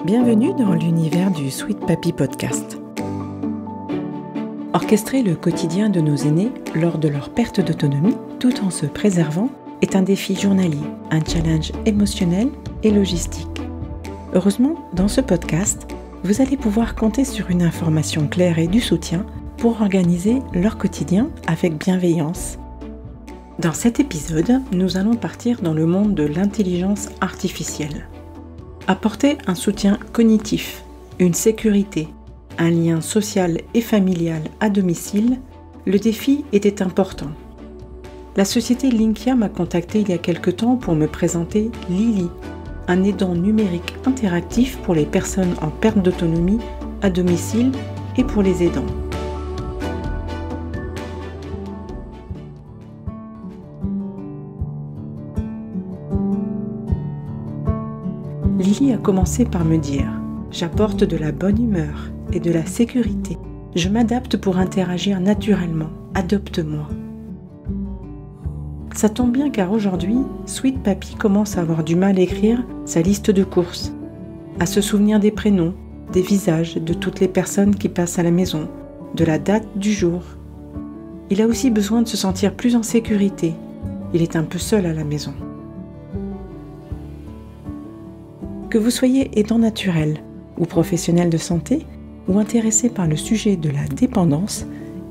Bienvenue dans l'univers du Sweet Papy Podcast. Orchestrer le quotidien de nos aînés lors de leur perte d'autonomie, tout en se préservant, est un défi journalier, un challenge émotionnel et logistique. Heureusement, dans ce podcast, vous allez pouvoir compter sur une information claire et du soutien pour organiser leur quotidien avec bienveillance. Dans cet épisode, nous allons partir dans le monde de l'intelligence artificielle. Apporter un soutien cognitif, une sécurité, un lien social et familial à domicile, le défi était important. La société Linkia m'a contacté il y a quelque temps pour me présenter Lily, un aidant numérique interactif pour les personnes en perte d'autonomie à domicile et pour les aidants. Lily a commencé par me dire « J'apporte de la bonne humeur et de la sécurité. Je m'adapte pour interagir naturellement. Adopte-moi. » Ça tombe bien car aujourd'hui, Sweet Papy commence à avoir du mal à écrire sa liste de courses, à se souvenir des prénoms, des visages de toutes les personnes qui passent à la maison, de la date du jour. Il a aussi besoin de se sentir plus en sécurité. Il est un peu seul à la maison. Que vous soyez aidant naturel ou professionnel de santé ou intéressé par le sujet de la dépendance,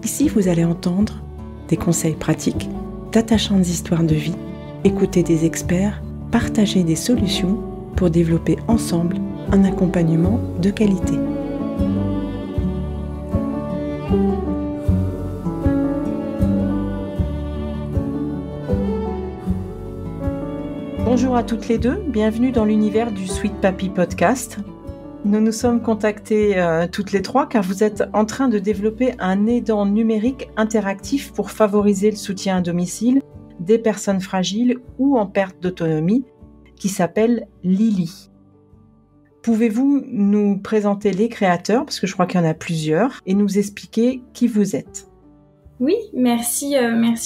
ici vous allez entendre des conseils pratiques, d'attachantes histoires de vie, écouter des experts, partager des solutions pour développer ensemble un accompagnement de qualité. Bonjour à toutes les deux, bienvenue dans l'univers du Sweet Papy Podcast. Nous nous sommes contactées toutes les trois car vous êtes en train de développer un aidant numérique interactif pour favoriser le soutien à domicile des personnes fragiles ou en perte d'autonomie qui s'appelle Lily. Pouvez-vous nous présenter les créateurs, parce que je crois qu'il y en a plusieurs, et nous expliquer qui vous êtes ? Oui, merci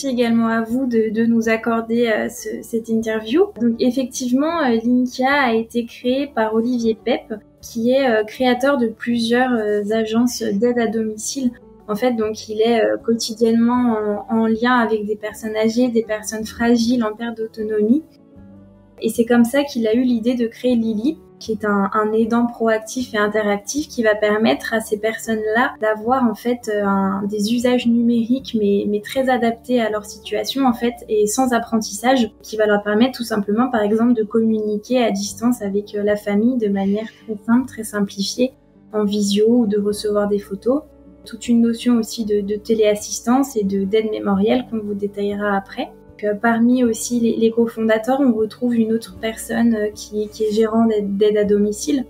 également à vous de nous accorder cette interview. Donc effectivement, Linkia a été créé par Olivier Pep, qui est créateur de plusieurs agences d'aide à domicile. En fait, donc il est quotidiennement en lien avec des personnes âgées, des personnes fragiles en perte d'autonomie. Et c'est comme ça qu'il a eu l'idée de créer Lily, qui est un aidant proactif et interactif qui va permettre à ces personnes-là d'avoir en fait des usages numériques mais très adaptés à leur situation en fait et sans apprentissage, qui va leur permettre tout simplement par exemple de communiquer à distance avec la famille de manière très simple, très simplifiée, en visio ou de recevoir des photos. Toute une notion aussi de téléassistance et d'aide mémorielle qu'on vous détaillera après. Parmi aussi les cofondateurs, on retrouve une autre personne qui est gérant d'aide à domicile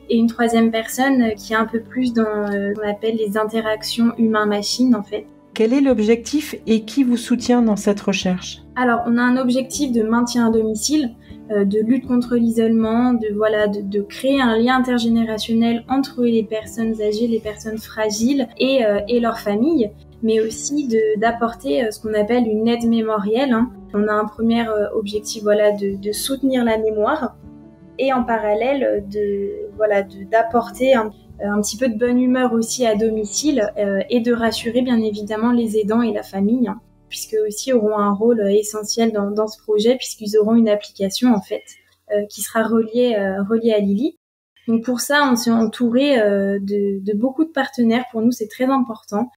et une troisième personne qui est un peu plus dans ce qu'on appelle les interactions humain-machine en fait. Quel est l'objectif et qui vous soutient dans cette recherche ? Alors, on a un objectif de maintien à domicile, de lutte contre l'isolement, de créer un lien intergénérationnel entre les personnes âgées, les personnes fragiles et leurs familles, mais aussi d'apporter ce qu'on appelle une aide mémorielle. On a un premier objectif de soutenir la mémoire et en parallèle d'apporter un petit peu de bonne humeur aussi à domicile et de rassurer bien évidemment les aidants et la famille, puisque aussi auront un rôle essentiel dans ce projet puisqu'ils auront une application en fait qui sera reliée à Lily. Donc pour ça, on s'est entouré de beaucoup de partenaires. Pour nous, c'est très important.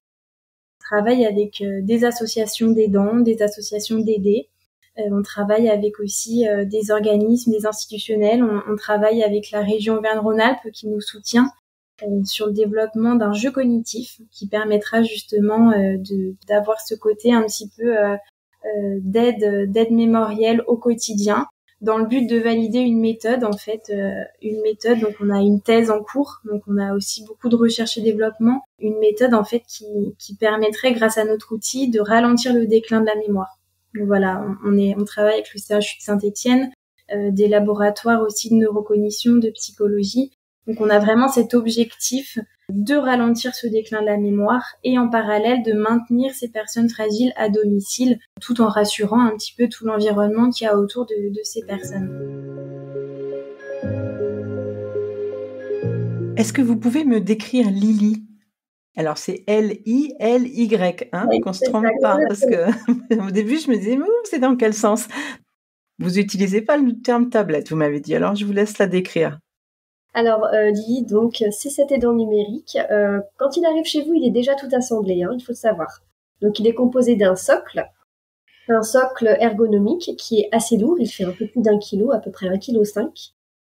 On travaille avec des associations d'aidants, des associations d'aidés. On travaille avec aussi des organismes, des institutionnels. On travaille avec la région Auvergne-Rhône-Alpes qui nous soutient sur le développement d'un jeu cognitif qui permettra justement d'avoir ce côté un petit peu d'aide mémorielle au quotidien, dans le but de valider une méthode en fait, donc on a une thèse en cours, donc on a aussi beaucoup de recherche et développement, une méthode en fait qui permettrait grâce à notre outil de ralentir le déclin de la mémoire. Donc voilà, on travaille avec le CHU de Saint-Étienne, des laboratoires aussi de neurocognition, de psychologie. Donc on a vraiment cet objectif de ralentir ce déclin de la mémoire et en parallèle de maintenir ces personnes fragiles à domicile tout en rassurant un petit peu tout l'environnement qu'il y a autour de ces personnes. Est-ce que vous pouvez me décrire Lily ? Alors, c'est L-I-L-Y, Oui, qu'on ne se trompe pas, parce que au début, je me disais, c'est dans quel sens ? Vous n'utilisez pas le terme tablette, vous m'avez dit, alors je vous laisse la décrire. Alors, Lily, donc, c'est cet aidant numérique. Quand il arrive chez vous, il est déjà tout assemblé, il faut le savoir. Donc, il est composé d'un socle, un socle ergonomique qui est assez lourd, il fait un peu plus d'1 kilo, à peu près 1,5 kg.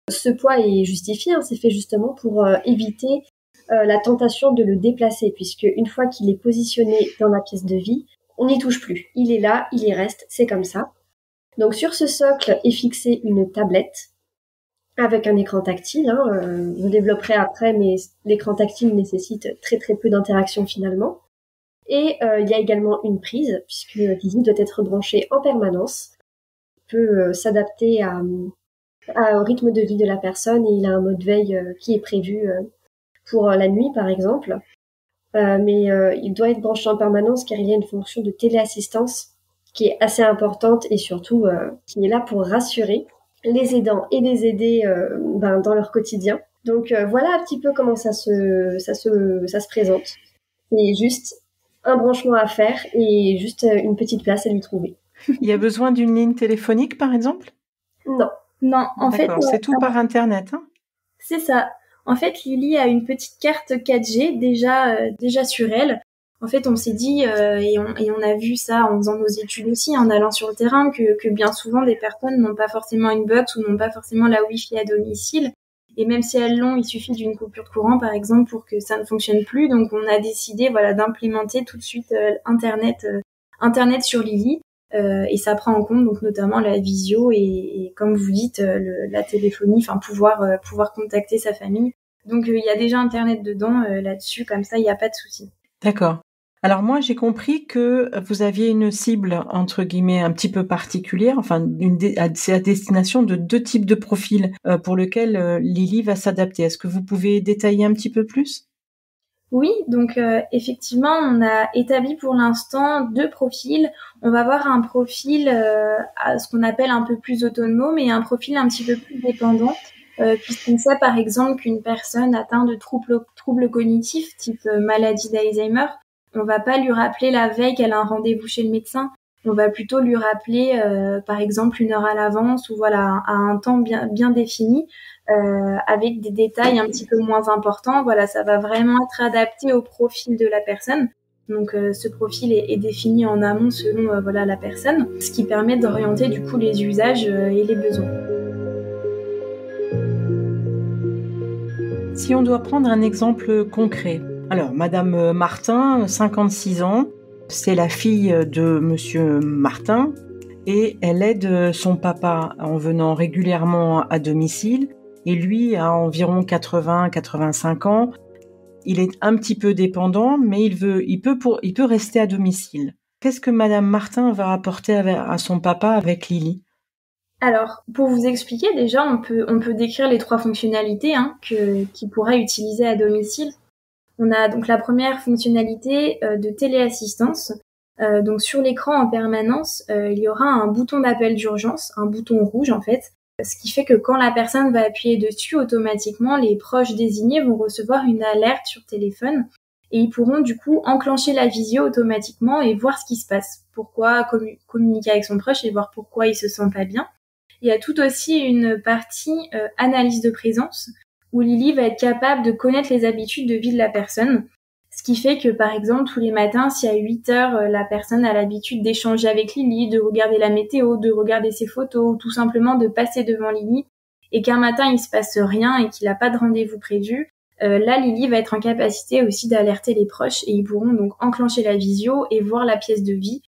Ce poids est justifié, c'est fait justement pour éviter la tentation de le déplacer, puisque une fois qu'il est positionné dans la pièce de vie, on n'y touche plus. Il est là, il y reste, c'est comme ça. Donc sur ce socle est fixée une tablette avec un écran tactile. Je développerai après, mais l'écran tactile nécessite très très peu d'interaction finalement. Et il y a également une prise, puisque Lily doit être branchée en permanence. Il peut s'adapter au rythme de vie de la personne, et il a un mode veille qui est prévu pour la nuit par exemple. Mais il doit être branché en permanence car il y a une fonction de téléassistance qui est assez importante et surtout qui est là pour rassurer les aidants et les aider dans leur quotidien. Donc voilà un petit peu comment ça se présente. C'est juste un branchement à faire et juste une petite place à lui trouver. Il y a besoin d'une ligne téléphonique, par exemple ? Non, en fait... c'est tout par Internet, C'est ça. En fait, Lily a une petite carte 4G déjà sur elle. En fait, on s'est dit, et on a vu ça en faisant nos études aussi, en allant sur le terrain, que bien souvent, des personnes n'ont pas forcément une box ou n'ont pas forcément la Wi-Fi à domicile. Et même si elles l'ont, il suffit d'une coupure de courant, par exemple, pour que ça ne fonctionne plus. Donc, on a décidé, d'implémenter tout de suite Internet sur Lily. Et ça prend en compte donc notamment la visio et comme vous dites la téléphonie, pouvoir contacter sa famille. Donc il y a déjà Internet dedans là-dessus, comme ça il n'y a pas de souci. D'accord. Alors moi j'ai compris que vous aviez une cible entre guillemets un petit peu particulière, c'est à destination de 2 types de profils pour lesquels Lily va s'adapter. Est-ce que vous pouvez détailler un petit peu plus ? Oui, donc effectivement, on a établi pour l'instant 2 profils. On va avoir un profil ce qu'on appelle un peu plus autonome et un profil un petit peu plus dépendant, puisqu'on sait par exemple qu'une personne atteinte de troubles cognitifs, type maladie d'Alzheimer, on va pas lui rappeler la veille qu'elle a un rendez-vous chez le médecin. On va plutôt lui rappeler par exemple 1 heure à l'avance ou à un temps bien défini. Avec des détails un petit peu moins importants. Ça va vraiment être adapté au profil de la personne. Donc ce profil est défini en amont selon la personne, ce qui permet d'orienter du coup les usages et les besoins. Si on doit prendre un exemple concret. Alors, Madame Martin, 56 ans, c'est la fille de Monsieur Martin et elle aide son papa en venant régulièrement à domicile. Et lui a environ 80-85 ans. Il est un petit peu dépendant, mais il peut rester à domicile. Qu'est-ce que Madame Martin va apporter à son papa avec Lily ? Alors, pour vous expliquer, déjà, on peut décrire les 3 fonctionnalités qu'il pourra utiliser à domicile. On a donc la première fonctionnalité de téléassistance. Donc sur l'écran en permanence, il y aura un bouton d'appel d'urgence, un bouton rouge en fait, ce qui fait que quand la personne va appuyer dessus, automatiquement, les proches désignés vont recevoir une alerte sur téléphone et ils pourront du coup enclencher la visio automatiquement et voir ce qui se passe. Pourquoi communiquer avec son proche et voir pourquoi il se sent pas bien. Il y a tout aussi une partie analyse de présence où Lily va être capable de connaître les habitudes de vie de la personne. Ce qui fait que, par exemple, tous les matins, si à 8 heures, la personne a l'habitude d'échanger avec Lily, de regarder la météo, de regarder ses photos, ou tout simplement de passer devant Lily, et qu'un matin, il se passe rien et qu'il n'a pas de rendez-vous prévu, là, Lily va être en capacité aussi d'alerter les proches et ils pourront donc enclencher la visio et voir la pièce de vie,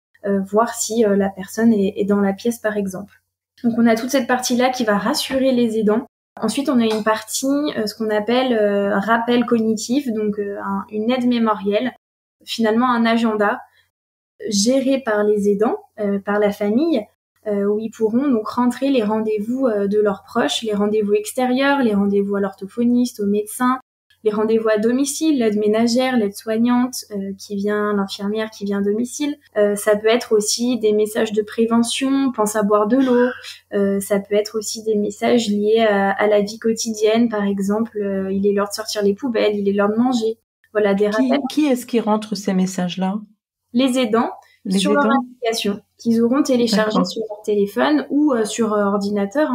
voir si la personne est dans la pièce, par exemple. Donc, on a toute cette partie-là qui va rassurer les aidants. Ensuite, on a une partie, ce qu'on appelle rappel cognitif, donc une aide mémorielle, finalement un agenda géré par les aidants, par la famille, où ils pourront donc rentrer les rendez-vous de leurs proches, les rendez-vous extérieurs, les rendez-vous à l'orthophoniste, au médecin, les rendez-vous à domicile, l'aide ménagère, l'aide-soignante qui vient, l'infirmière qui vient à domicile. Ça peut être aussi des messages de prévention, pense à boire de l'eau. Ça peut être aussi des messages liés à la vie quotidienne, par exemple, il est l'heure de sortir les poubelles, il est l'heure de manger. Voilà, des rappels. Qui est-ce qui rentre ces messages-là? Les aidants sur leur application qu'ils auront téléchargée sur leur téléphone ou sur ordinateur.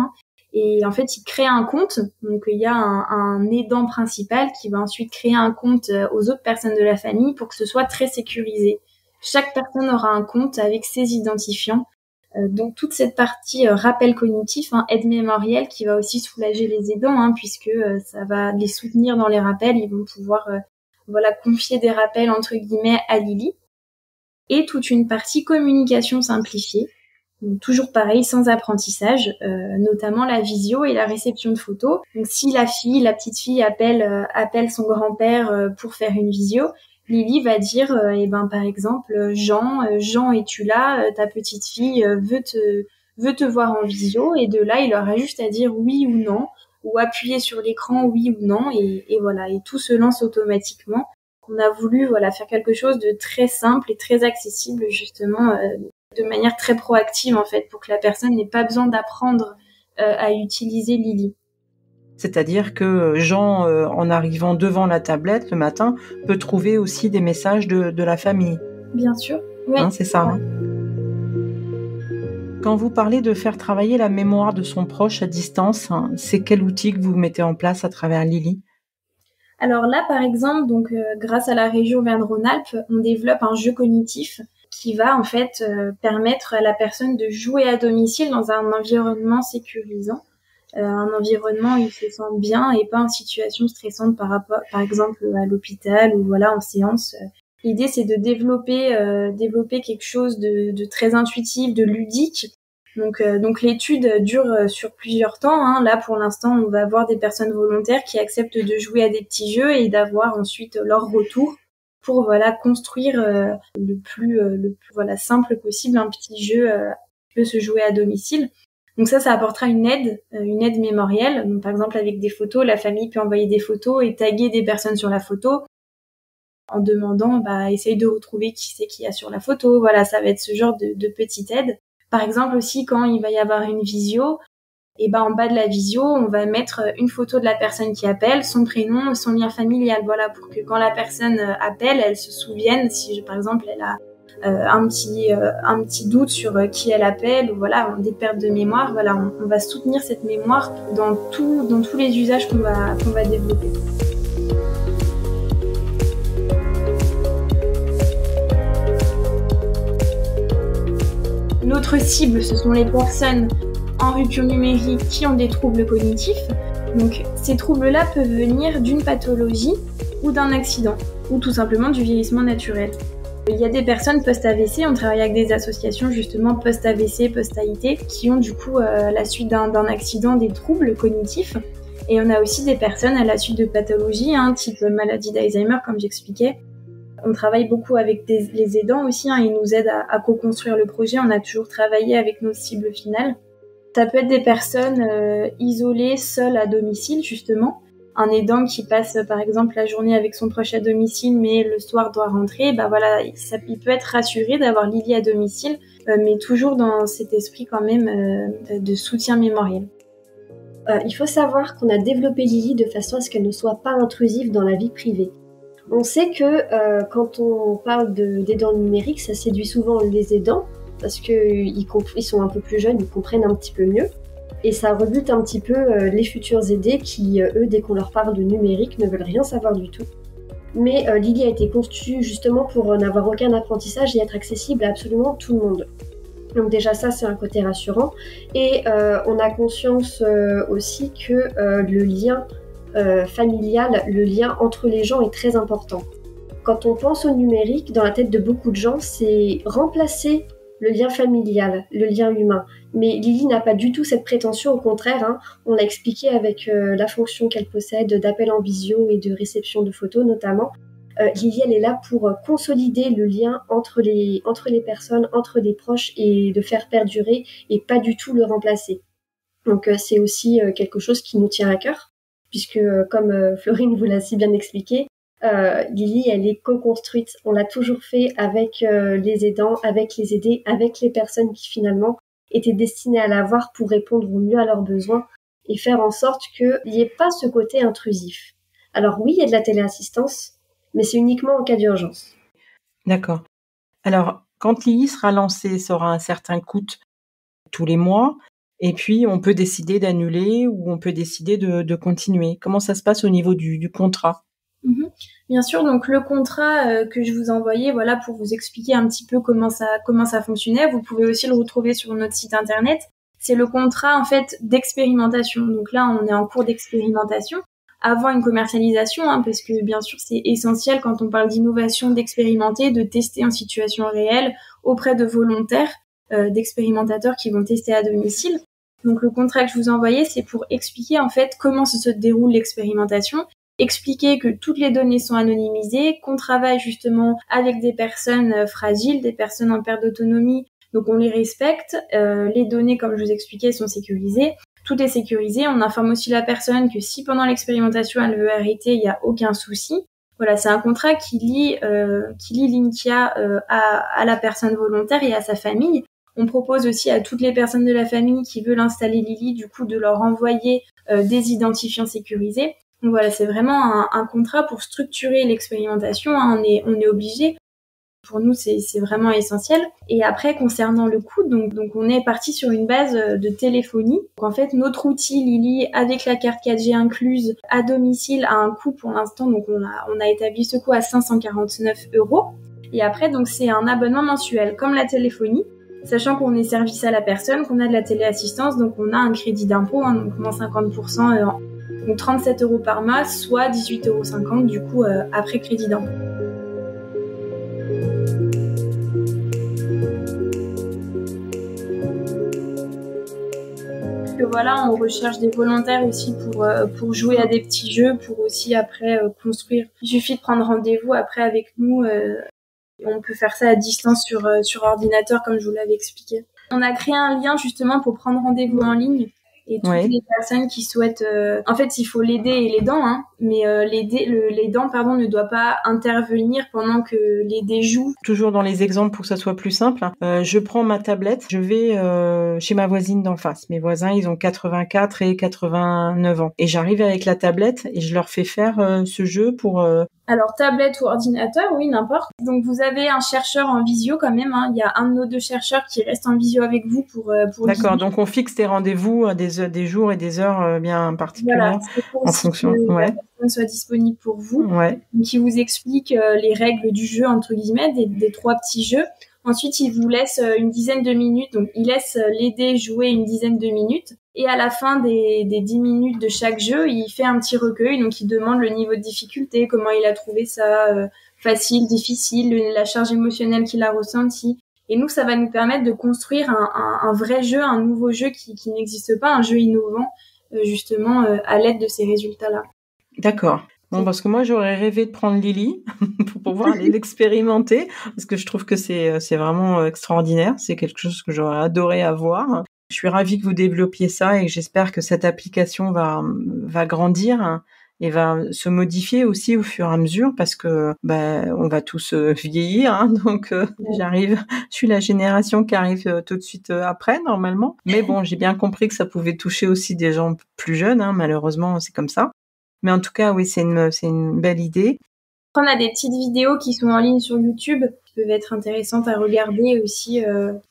Et en fait, ils créent un compte. Donc, il y a un aidant principal qui va ensuite créer un compte aux autres personnes de la famille pour que ce soit très sécurisé. Chaque personne aura un compte avec ses identifiants. Donc, toute cette partie rappel cognitif, aide mémorielle, qui va aussi soulager les aidants, puisque ça va les soutenir dans les rappels. Ils vont pouvoir confier des rappels, entre guillemets, à Lily. Et toute une partie communication simplifiée. Donc, toujours pareil, sans apprentissage, notamment la visio et la réception de photos. Donc, si la petite fille appelle son grand-père pour faire une visio, Lily va dire, par exemple, Jean, es-tu là? Ta petite fille veut te voir en visio. Et de là, il aura juste à dire oui ou non, ou appuyer sur l'écran oui ou non, et voilà. Et tout se lance automatiquement. On a voulu faire quelque chose de très simple et très accessible, justement, de manière très proactive, en fait, pour que la personne n'ait pas besoin d'apprendre à utiliser Lily. C'est-à-dire que Jean, en arrivant devant la tablette le matin, peut trouver aussi des messages de la famille. Bien sûr, oui. C'est ça. Quand vous parlez de faire travailler la mémoire de son proche à distance, c'est quel outil que vous mettez en place à travers Lily? Alors là, par exemple, grâce à la région Auvergne-Rhône-Alpes, on développe un jeu cognitif qui va en fait permettre à la personne de jouer à domicile dans un environnement sécurisant, un environnement où il se sent bien et pas en situation stressante par exemple, à l'hôpital ou en séance. L'idée, c'est de développer quelque chose de très intuitif, de ludique. Donc l'étude dure sur plusieurs temps. Là, pour l'instant, on va avoir des personnes volontaires qui acceptent de jouer à des petits jeux et d'avoir ensuite leur retour pour construire le plus simple possible un petit jeu qui peut se jouer à domicile. Donc ça apportera une aide mémorielle. Donc par exemple, avec des photos, la famille peut envoyer des photos et taguer des personnes sur la photo en demandant essaye de retrouver qui c'est qu'il y a sur la photo. Voilà, ça va être ce genre de petite aide. Par exemple aussi, quand il va y avoir une visio, en bas de la visio, on va mettre une photo de la personne qui appelle, son prénom, son lien familial, pour que quand la personne appelle, elle se souvienne, si par exemple elle a un petit doute sur qui elle appelle, ou des pertes de mémoire, on va soutenir cette mémoire dans tous les usages qu'on va développer. Notre cible, ce sont les personnes en rupture numérique qui ont des troubles cognitifs. Donc, ces troubles-là peuvent venir d'une pathologie ou d'un accident, ou tout simplement du vieillissement naturel. Il y a des personnes post-AVC, on travaille avec des associations justement post-AVC, post-AIT, qui ont du coup, à la suite d'un accident, des troubles cognitifs. Et on a aussi des personnes à la suite de pathologies, type maladie d'Alzheimer, comme j'expliquais. On travaille beaucoup avec les aidants aussi, ils nous aident à co-construire le projet. On a toujours travaillé avec nos cibles finales. Ça peut être des personnes isolées, seules à domicile, justement. Un aidant qui passe, par exemple, la journée avec son proche à domicile, mais le soir doit rentrer, il peut être rassuré d'avoir Lily à domicile, mais toujours dans cet esprit quand même de soutien mémoriel. Il faut savoir qu'on a développé Lily de façon à ce qu'elle ne soit pas intrusive dans la vie privée. On sait que quand on parle d'aidants numériques, ça séduit souvent les aidants parce qu'ils sont un peu plus jeunes, ils comprennent un petit peu mieux. Et ça rebute un petit peu les futurs aidés qui, eux, dès qu'on leur parle de numérique, ne veulent rien savoir du tout. Mais Lily a été conçue justement pour n'avoir aucun apprentissage et être accessible à absolument tout le monde. Donc déjà ça, c'est un côté rassurant. Et on a conscience aussi que le lien familial, le lien entre les gens est très important. Quand on pense au numérique, dans la tête de beaucoup de gens, c'est remplacer le lien familial, le lien humain. Mais Lily n'a pas du tout cette prétention, au contraire, on l'a expliqué avec la fonction qu'elle possède d'appel en visio et de réception de photos notamment. Lily, elle est là pour consolider le lien entre les personnes, entre des proches et de faire perdurer et pas du tout le remplacer. Donc c'est aussi quelque chose qui nous tient à cœur, puisque comme Florine vous l'a si bien expliqué, Lily, elle est co-construite. On l'a toujours fait avec les aidants, avec les aidés, avec les personnes qui finalement étaient destinées à l'avoir pour répondre au mieux à leurs besoins et faire en sorte qu'il n'y ait pas ce côté intrusif. Alors oui, il y a de la téléassistance, mais c'est uniquement en cas d'urgence. D'accord. Alors, quand Lily sera lancée, ça aura un certain coût tous les mois, et puis on peut décider d'annuler ou on peut décider de continuer. Comment ça se passe au niveau du contrat ? Bien sûr, donc le contrat que je vous envoyais, voilà, pour vous expliquer un petit peu comment ça fonctionnait, vous pouvez aussi le retrouver sur notre site internet. C'est le contrat en fait d'expérimentation. Donc là, on est en cours d'expérimentation avant une commercialisation, parce que bien sûr, c'est essentiel quand on parle d'innovation, d'expérimenter, de tester en situation réelle auprès de volontaires, d'expérimentateurs qui vont tester à domicile. Donc le contrat que je vous envoyais, c'est pour expliquer en fait comment se déroule l'expérimentation, expliquer que toutes les données sont anonymisées, qu'on travaille justement avec des personnes fragiles, des personnes en perte d'autonomie, donc on les respecte, les données, comme je vous expliquais, sont sécurisées, tout est sécurisé, on informe aussi la personne que si pendant l'expérimentation elle veut arrêter, il n'y a aucun souci. Voilà, c'est un contrat qui lie Linkia à la personne volontaire et à sa famille. On propose aussi à toutes les personnes de la famille qui veulent installer Lily, du coup, de leur envoyer des identifiants sécurisés. Donc voilà, c'est vraiment un contrat pour structurer l'expérimentation. On est obligé. Pour nous, c'est vraiment essentiel. Et après, concernant le coût, donc on est parti sur une base de téléphonie. Donc en fait, notre outil Lily, avec la carte 4G incluse à domicile, a un coût pour l'instant. Donc on a établi ce coût à 549 €. Et après, donc c'est un abonnement mensuel, comme la téléphonie, sachant qu'on est service à la personne, qu'on a de la téléassistance, donc on a un crédit d'impôt, donc moins 50%, donc 37 € par mois, soit 18,50 € du coup après crédit d'impôt. Que voilà, on recherche des volontaires aussi pour jouer à des petits jeux, pour aussi après construire. Il suffit de prendre rendez-vous après avec nous. On peut faire ça à distance sur ordinateur, comme je vous l'avais expliqué. On a créé un lien justement pour prendre rendez-vous en ligne. Et toutes les personnes qui souhaitent... En fait, il faut l'aider et l'aidant, mais l'aidant ne doit pas intervenir pendant que l'aidé joue. Toujours dans les exemples pour que ça soit plus simple, je prends ma tablette, je vais chez ma voisine d'en face. Mes voisins, ils ont 84 et 89 ans. Et j'arrive avec la tablette et je leur fais faire ce jeu pour... Alors, tablette ou ordinateur, oui, n'importe. Donc, vous avez un chercheur en visio quand même. Il y a un de nos 2 chercheurs qui reste en visio avec vous pour D'accord, donc on fixe des rendez-vous à des jours et des heures bien particulières, en fonction. Que la personne soit disponible pour vous. Donc, il vous explique les règles du jeu, entre guillemets, des 3 petits jeux. Ensuite, il vous laisse une dizaine de minutes. Donc, il laisse l'aider jouer une dizaine de minutes. Et à la fin des 10 minutes de chaque jeu, il fait un petit recueil. Donc, il demande le niveau de difficulté, comment il a trouvé ça, facile, difficile, la charge émotionnelle qu'il a ressentie. Et nous, ça va nous permettre de construire un vrai jeu, un nouveau jeu qui n'existe pas, un jeu innovant, justement, à l'aide de ces résultats-là. D'accord. Bon, parce que moi, j'aurais rêvé de prendre Lily pour pouvoir aller l'expérimenter, parce que je trouve que c'est vraiment extraordinaire. C'est quelque chose que j'aurais adoré avoir. Je suis ravie que vous développiez ça et j'espère que cette application va grandir et va se modifier aussi au fur et à mesure parce que on va tous vieillir, donc je suis la génération qui arrive tout de suite après normalement. Mais bon, j'ai bien compris que ça pouvait toucher aussi des gens plus jeunes, malheureusement c'est comme ça. Mais en tout cas, oui, c'est une belle idée. On a des petites vidéos qui sont en ligne sur YouTube qui peuvent être intéressantes à regarder aussi.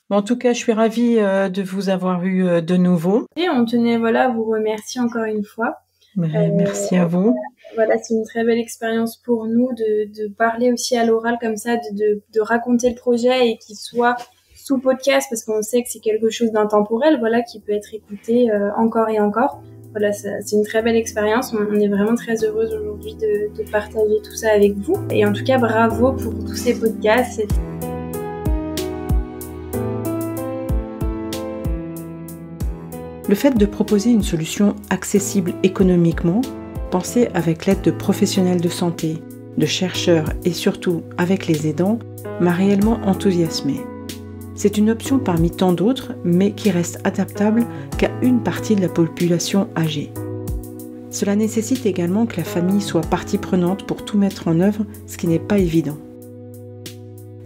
En tout cas, je suis ravie de vous avoir eu de nouveau. Et on tenait à vous remercier encore une fois. Merci à vous. Voilà, c'est une très belle expérience pour nous de parler aussi à l'oral comme ça, de raconter le projet et qu'il soit sous podcast parce qu'on sait que c'est quelque chose d'intemporel, qui peut être écouté encore et encore. Voilà, c'est une très belle expérience. On est vraiment très heureuse aujourd'hui de partager tout ça avec vous. Et en tout cas, bravo pour tous ces podcasts. Le fait de proposer une solution accessible économiquement, pensée avec l'aide de professionnels de santé, de chercheurs et surtout avec les aidants, m'a réellement enthousiasmée. C'est une option parmi tant d'autres, mais qui reste adaptable qu'à une partie de la population âgée. Cela nécessite également que la famille soit partie prenante pour tout mettre en œuvre, ce qui n'est pas évident.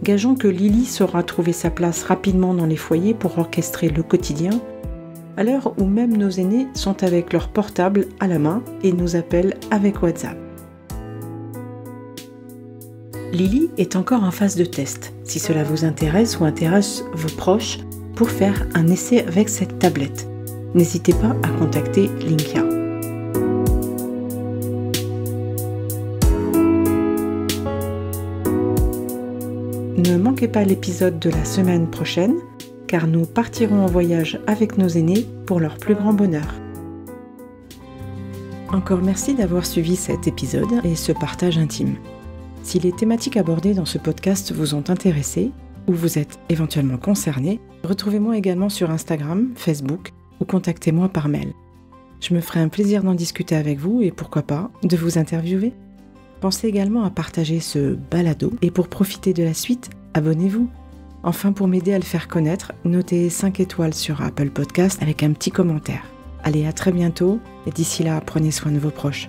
Gageons que Lily saura trouver sa place rapidement dans les foyers pour orchestrer le quotidien, à l'heure où même nos aînés sont avec leur portable à la main et nous appellent avec WhatsApp. Lily est encore en phase de test, si cela vous intéresse ou intéresse vos proches, pour faire un essai avec cette tablette. N'hésitez pas à contacter Linkia. Ne manquez pas l'épisode de la semaine prochaine, car nous partirons en voyage avec nos aînés pour leur plus grand bonheur. Encore merci d'avoir suivi cet épisode et ce partage intime. Si les thématiques abordées dans ce podcast vous ont intéressé, ou vous êtes éventuellement concerné, retrouvez-moi également sur Instagram, Facebook ou contactez-moi par mail. Je me ferai un plaisir d'en discuter avec vous et pourquoi pas de vous interviewer. Pensez également à partager ce balado et pour profiter de la suite, abonnez-vous. Enfin, pour m'aider à le faire connaître, notez 5 étoiles sur Apple Podcast avec un petit commentaire. Allez, à très bientôt et d'ici là, prenez soin de vos proches.